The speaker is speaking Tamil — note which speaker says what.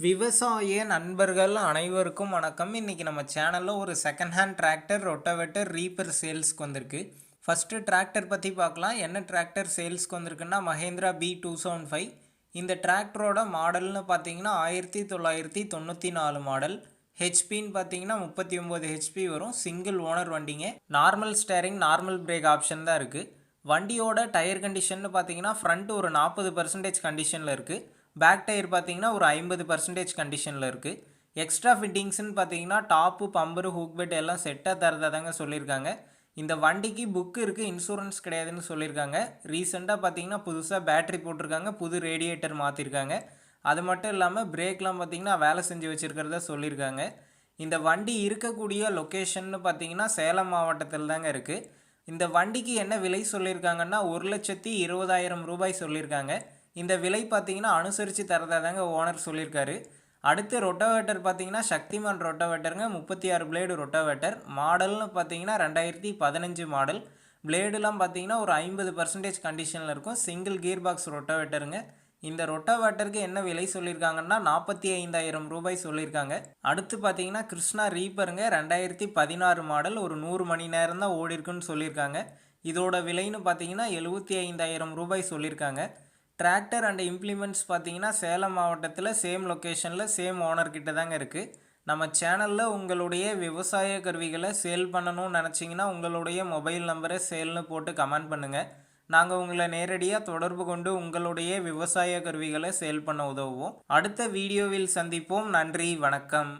Speaker 1: விவசாய நண்பர்கள் அனைவருக்கும் வணக்கம். இன்றைக்கி நம்ம சேனலில் ஒரு second hand tractor, rotavator, reaper சேல்ஸ்க்கு வந்திருக்கு. ஃபஸ்ட்டு டிராக்டர் பற்றி பார்க்கலாம். என்ன டிராக்டர் சேல்ஸ்க்கு வந்திருக்குன்னா மஹேந்திரா b275. இந்த டிராக்டரோட மாடல்னு பார்த்தீங்கன்னா 1994 மாடல். ஹெச்பின்னு பார்த்தீங்கன்னா 39 ஹெச்பி வரும். சிங்கிள் ஓனர் வண்டிங்க. Normal steering, normal break option தான் இருக்குது. வண்டியோட டயர் கண்டிஷன்னு பார்த்தீங்கன்னா ஃப்ரண்ட் ஒரு 40% கண்டிஷனில் இருக்குது. பேக் டயர் பார்த்தீங்கன்னா ஒரு 50% கண்டிஷனில் இருக்குது. எக்ஸ்ட்ரா ஃபிட்டிங்ஸ்ன்னு பார்த்தீங்கன்னா டாப்பு, பம்பரு, ஹூக் பெட் எல்லாம் செட்டாக தரதாதாங்க சொல்லியிருக்காங்க. இந்த வண்டிக்கு புக்கு இருக்குது, இன்சூரன்ஸ் கிடையாதுன்னு சொல்லியிருக்காங்க. ரீசெண்டாக பார்த்தீங்கன்னா புதுசாக பேட்ரி போட்டிருக்காங்க, புது ரேடியேட்டர் மாற்றிருக்காங்க. அது மட்டும் இல்லாமல் பிரேக்லாம் பார்த்தீங்கன்னா வேலை செஞ்சு வச்சுருக்கிறதா சொல்லியிருக்காங்க. இந்த வண்டி இருக்கக்கூடிய லொக்கேஷன்னு பார்த்தீங்கன்னா சேலம் மாவட்டத்தில் தாங்க இருக்குது. இந்த வண்டிக்கு என்ன விலை சொல்லியிருக்காங்கன்னா 1,20,000 ரூபாய் சொல்லியிருக்காங்க. இந்த விலை பார்த்தீங்கன்னா அனுசரித்து தரதாதாங்க ஓனர் சொல்லியிருக்காரு. அடுத்து ரொட்டவேட்டர் பார்த்தீங்கன்னா சக்திமான் ரொட்டவேட்டருங்க. 36 blade rotavator. மாடல்னு பார்த்தீங்கன்னா 2015 மாடல். பிளேடுலாம் பார்த்தீங்கன்னா ஒரு 50% கண்டிஷனில் இருக்கும். சிங்கிள் கியர் பாக்ஸ் ரொட்டவேட்டருங்க. இந்த ரொட்டவேட்டருக்கு என்ன விலை சொல்லியிருக்காங்கன்னா 45,000 ரூபாய் சொல்லியிருக்காங்க. அடுத்து பார்த்தீங்கன்னா கிருஷ்ணா ரீப்பருங்க. 2016 மாடல். ஒரு 100 மணி நேரம் தான் ஓடி இருக்குன்னு சொல்லியிருக்காங்க. இதோட விலைன்னு பார்த்தீங்கன்னா 75,000 ரூபாய் சொல்லியிருக்காங்க. டிராக்டர் அண்ட் இம்ப்ளிமெண்ட்ஸ் பார்த்தீங்கன்னா சேலம் மாவட்டத்தில் சேம் லொக்கேஷனில் சேம் ஓனர்கிட்ட தாங்க இருக்குது. நம்ம சேனலில் உங்களுடைய விவசாய கருவிகளை சேல் பண்ணணும்னு நினச்சிங்கன்னா உங்களுடைய மொபைல் நம்பரை சேல்னு போட்டு கமெண்ட் பண்ணுங்கள். நாங்கள் உங்களை நேரடியாக தொடர்பு கொண்டு உங்களுடைய விவசாய கருவிகளை சேல் பண்ண உதவுவோம். அடுத்த வீடியோவில் சந்திப்போம். நன்றி, வணக்கம்.